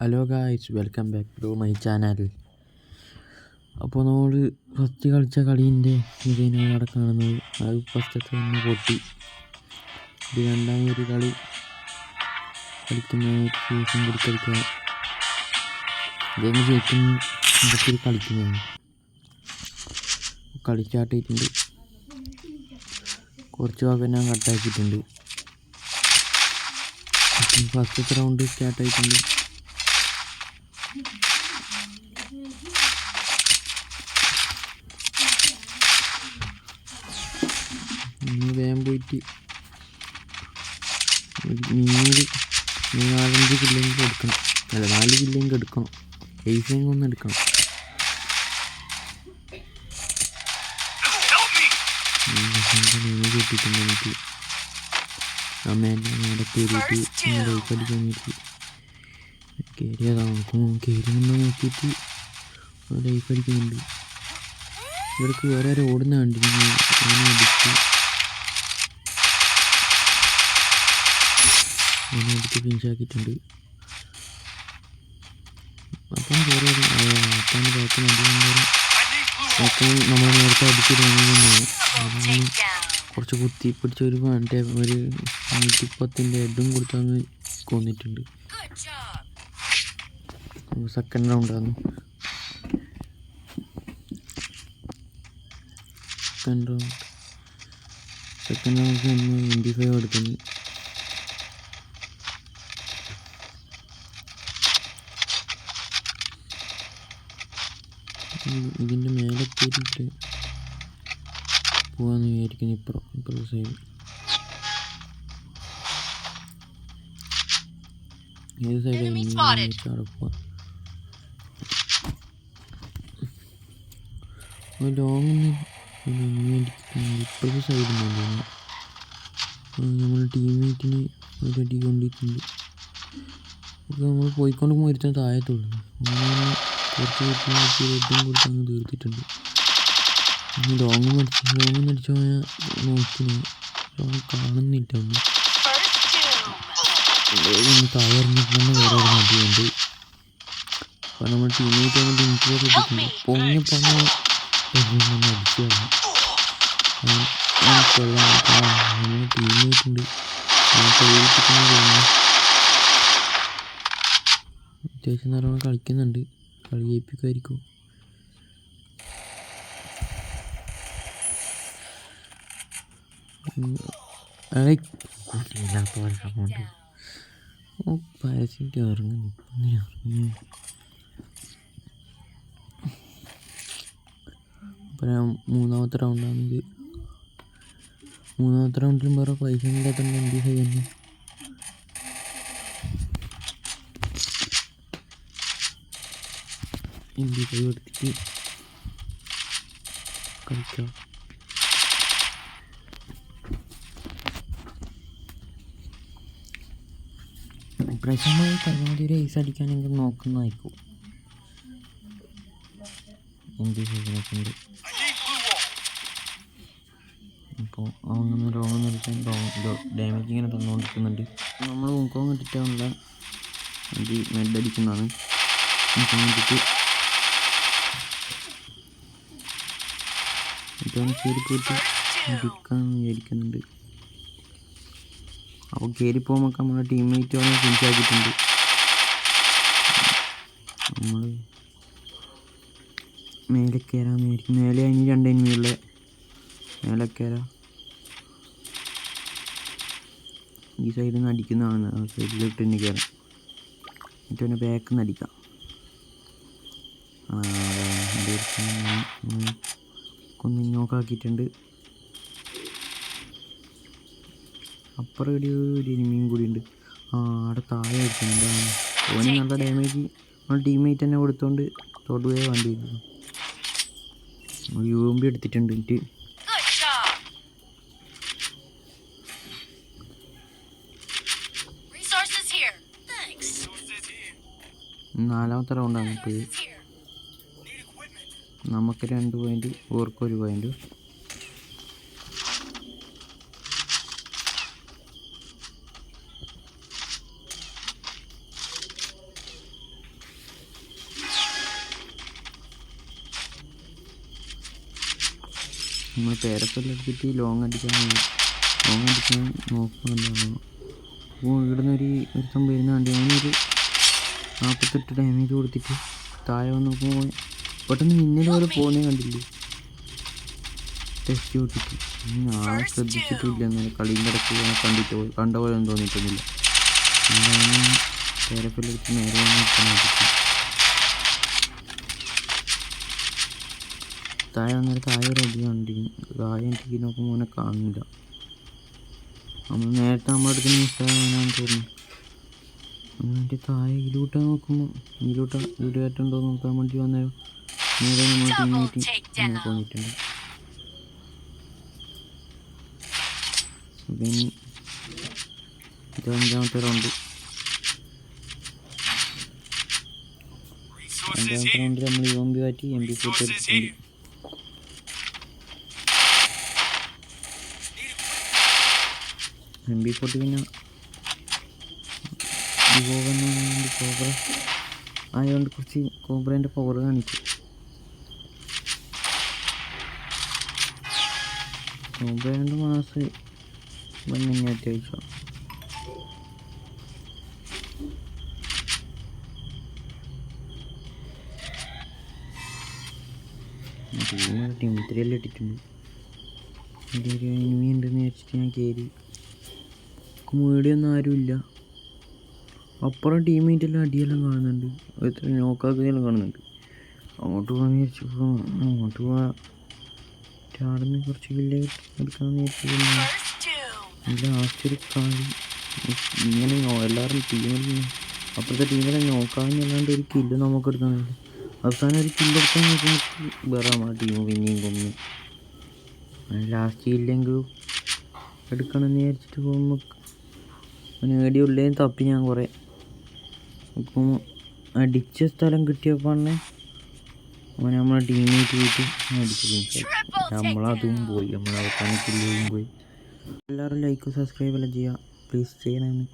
Hello guys, welcome back to my channel. അപ്പോൾ നമ്മൾ first കളിച്ച കളീൻ്റെ ഇതാണ് അവിടെ കാണുന്നത്. അത് ഫസ്റ്റത്തെ തന്നെ പൊട്ടി. ഇത് രണ്ടാമതൊരു കളി കളിക്കുന്ന ശേഷം കൂടി കളിക്കുക. ഇതെങ്ങനെ ജയിക്കുന്ന ഇതൊക്കെ കളിക്കുന്നതാണ്. കളി സ്റ്റാർട്ട് ചെയ്തിട്ടുണ്ട്. കുറച്ച് ഭാഗം ഞാൻ കട്ടാക്കിയിട്ടുണ്ട്. ഫസ്റ്റത്തെ റൗണ്ട് സ്റ്റാർട്ടായിട്ടുണ്ട്. വേഗം പോയിട്ട് 4-5 കില്ലെങ്കിലും എടുക്കണം. അല്ല 4 കില്ലെങ്കിലും എടുക്കണം. ഏസെങ്കിലും ഒന്ന് എടുക്കണം. കിട്ടിയിട്ടുണ്ട് എനിക്ക്. അമ്മേൻ്റെ അവിടെ കയറിയിട്ട് ലൈഫ് അടിക്കാൻ വേണ്ടിയിട്ട് കയറിയതാണ്. കയറിയെന്ന് നോക്കിയിട്ട് ലൈഫ് അടിക്കുന്നുണ്ട്. ഇവിടേക്ക് വേറെ ആരും ഓടുന്ന കണ്ടിരുന്നു. അങ്ങനെ അടിച്ച് ഫിനിഷാക്കിയിട്ടുണ്ട്. അപ്പം കയറി അപ്പാൻ്റെ ബാക്ക് നടിയുണ്ടായിരുന്നു. അപ്പം നമ്മൾ നേരത്തെ അടിച്ചിരുന്നതാണ്. കുറച്ച് കുത്തി പിടിച്ച ഒരു 110ൻ്റെ ഹെഡും കൊടുത്തങ്ങ് കൊന്നിട്ടുണ്ട്. സെക്കൻഡ് റൗണ്ടാണ്. സെക്കൻഡ് റൗണ്ട് നമ്മൾ 25 എടുക്കുന്നു. ഇതിൻ്റെ മേലെ കയറിയിട്ട് പോകാമെന്ന് വിചാരിക്കുന്നു. ഇപ്പുറത്തെ സൈഡ് ഏത് സൈഡാണ് അവിടെ പോവാം. ലോങ്ങൊന്നും ഇപ്പോഴത്തെ സൈഡിൽ നിന്നാണ് നമ്മൾ ടീംമേറ്റിന് ഒരു അടി കൊണ്ടിട്ടുണ്ട്. അപ്പോൾ നമ്മൾ പോയിക്കൊണ്ട് ഒരുത്തന്നെ താഴത്തുള്ളൂ. അങ്ങനെ കുറച്ച് റെഡും കൊടുത്തങ്ങ് തീർത്തിട്ടുണ്ട്. ലോങ്ങും അടിച്ചു പോയാൽ നോക്കിന് ലോങ് കാണുന്നില്ല. ഒന്ന് താഴെ ഇറങ്ങിയിട്ട് തന്നെ വേറെ ഒരു നദിയുണ്ട്. അപ്പോൾ നമ്മൾ ടീമേറ്റ് വന്നിട്ട് ഇൻട്രോ ഇട്ടിട്ടുണ്ട്. പൊങ്ങിപ്പോൾ അടിച്ചാണ് നമ്മൾ ടീമേറ്റ് ഉണ്ട്. അത്യാവശ്യം നല്ലോണം കളിക്കുന്നുണ്ട്. കളി ജയിപ്പിക്കുമായിരിക്കും. പരസ്യമായിട്ട് ഇറങ്ങി മൂന്നാമത്തെ റൗണ്ടാണിത്. മൂന്നാമത്തെ റൗണ്ടിലും വേറെ പൈസ ഇല്ലാത്തതുകൊണ്ട് എന്ത് ചെയ്യുന്നു. എന്ത് കൈ എടുത്തിട്ട് കളിക്കാം. ഇപ്രാവശ്യം പരമാവധി ഒരു ഐസ് അടിക്കാനെങ്കിലും നോക്കുന്നതായിരിക്കും. എന്ത് ചെയ്യുന്നുണ്ട്. അപ്പോൾ അങ്ങനെ രോഗം അടിക്കാൻ ഡാമേജ് ഇങ്ങനെ തന്നുകൊണ്ടിരിക്കുന്നുണ്ട്. നമ്മൾ മുഖം കണ്ടിട്ടാണല്ല ഇത് മെഡ് അടിക്കുന്നതാണ്. മുഖം കണ്ടിട്ട് ഇതാണ് കയറിപ്പോയിട്ട് അടിക്കാമെന്ന് വിചാരിക്കുന്നുണ്ട്. അപ്പോൾ കയറിപ്പോകുമ്പോൾ നമ്മളെ ടീംമേറ്റ് വന്ന് ഫിനിഷാക്കിയിട്ടുണ്ട്. നമ്മൾ മേലെ കയറാമെന്ന് വിചാരിക്കും. മേലെ അതിന് 2 എനിമിയുള്ള മേലെ കയറാം. ഈ സൈഡിൽ നിന്ന് അടിക്കുന്നതാണ്. ആ സൈഡിലിട്ട് തന്നെ കയറാം. എന്നിട്ട് പിന്നെ ബാക്കിൽ നിന്ന് അടിക്കാം. ഒന്ന് നോക്കാക്കിയിട്ടുണ്ട്. അപ്പുറം ഒരു എനിമിയും കൂടി ഉണ്ട്. അവിടെ താഴെ വെക്കുന്നുണ്ട്. ഓന് നല്ല ഡാമേജ് നമ്മൾ ടീംമേറ്റ് തന്നെ കൊടുത്തോണ്ട് തൊടുകയെ വേണ്ടിയിരുന്നു. UMP എടുത്തിട്ടുണ്ട്. എന്നിട്ട് നാലാമത്തെ റൗണ്ടാണ്. ഇപ്പോൾ നമുക്ക് 2 പോയിൻ്റ്, ഓർക്ക് 1 പോയിൻ്റ്. നമ്മൾ പേരക്കെല്ലാം എടുത്തിട്ട് ലോങ് അടിക്കാൻ നോക്കുന്നുണ്ടായിരുന്നു. അപ്പോൾ ഇവിടുന്ന് ഒരുത്തം വരുന്ന കണ്ടി അവനൊരു 48 ഡാമേജ് കൊടുത്തിട്ട് താഴെ വന്ന് നോക്കുമ്പോൾ പെട്ടെന്ന് മിന്നൽ പോലെ പോകുന്നേ കണ്ടില്ലേ. ടെസ്റ്റ് കൊടുത്തിട്ട് ഞാൻ ശ്രദ്ധിച്ചിട്ടില്ല. എന്നാലും കളീൻ്റെ ഇടയ്ക്ക് കണ്ട പോലെ ഒന്നും തോന്നിയിട്ടൊന്നുമില്ല. അങ്ങനെ പേരക്കെല്ലാം നേരെ വന്ന് നിൽക്കാൻ നോക്കി. താഴെ ഒരു അടി കണ്ടിരിക്കും. താഴെ എനിക്ക് നോക്കുമ്പോൾ അവനെ കാണുന്നില്ല. നമ്മൾ നേരത്തെ നമ്മളെടുക്കുന്ന മിസ്സാകാനാണെന്ന് തോന്നുന്നു. എന്നിട്ട് താഴെ ഇതിലൂട്ട നോക്കുമ്പോൾ വീഡിയോട്ടുണ്ടോ നോക്കാൻ വേണ്ടി വന്നേരം നേരെ നമ്മൾ ടീമേറ്റ് തോന്നിയിട്ടുണ്ട്. പിന്നെ ഇത് 5ാമത്തെ റൗണ്ട്. 5ാമത്തെ റൗണ്ടിൽ നമ്മൾ യോമ്പി മാറ്റി MP40 എടുത്തിട്ടുണ്ട്. MP40 പിന്നെ കോബ്ര ആയതുകൊണ്ട് കുറച്ച് കോബ്രേൻ്റെ പവർ കാണിച്ചു. കോബ്ര 2 മാസം വന്നെ അത്യാവശ്യം. ടീം 3 ഇട്ടിട്ടുണ്ട്. എൻ്റെ ഒരു എനിമി ഉണ്ടെന്ന് വിചാരിച്ചിട്ട് ഞാൻ കയറി. മേടിയൊന്നും ആരുമില്ല. അപ്പുറം ടീമേറ്റെല്ലാം അടിയെല്ലാം കാണുന്നുണ്ട്. എത്ര നോക്കാക്കുകയെല്ലാം കാണുന്നുണ്ട്. അങ്ങോട്ട് പോകാൻ വിചാരിച്ചപ്പോൾ അങ്ങോട്ട് പോവാ ചാടുന്ന കുറച്ച് കില്ല് എടുക്കാമെന്ന് വിചാരിച്ചു. ലാസ്റ്റ് ഒരു കളി ഇങ്ങനെ എല്ലാവരും അപ്പുറത്തെ ടീമിലെ നോക്കാമെന്നല്ലാണ്ട് ഒരു കില്ല് നമുക്ക് എടുക്കാനില്ല. അവസാനം ഒരു കില്ലെടുക്കാൻ നോക്കുമ്പോൾ വേറെ നമ്മുടെ ടീം പിന്നെയും കൊന്നു. ലാസ്റ്റ് ഇല്ലെങ്കിലും എടുക്കണമെന്ന് വിചാരിച്ചിട്ട് പോകുമ്പോൾ നേടിയുള്ളേയും തപ്പി ഞാൻ കുറേ അപ്പം അടിച്ച സ്ഥലം കിട്ടിയപ്പോൾ അവൻ നമ്മളെ ടീമേറ്റ് പോയിട്ട് അടിച്ചു. നമ്മളതും പോയി. നമ്മൾ അവസാനത്തില്ലേയും പോയി. എല്ലാവരും ലൈക്കും സബ്സ്ക്രൈബ് എല്ലാം ചെയ്യുക പ്ലീസ് ചെയ്യണമെന്ന്.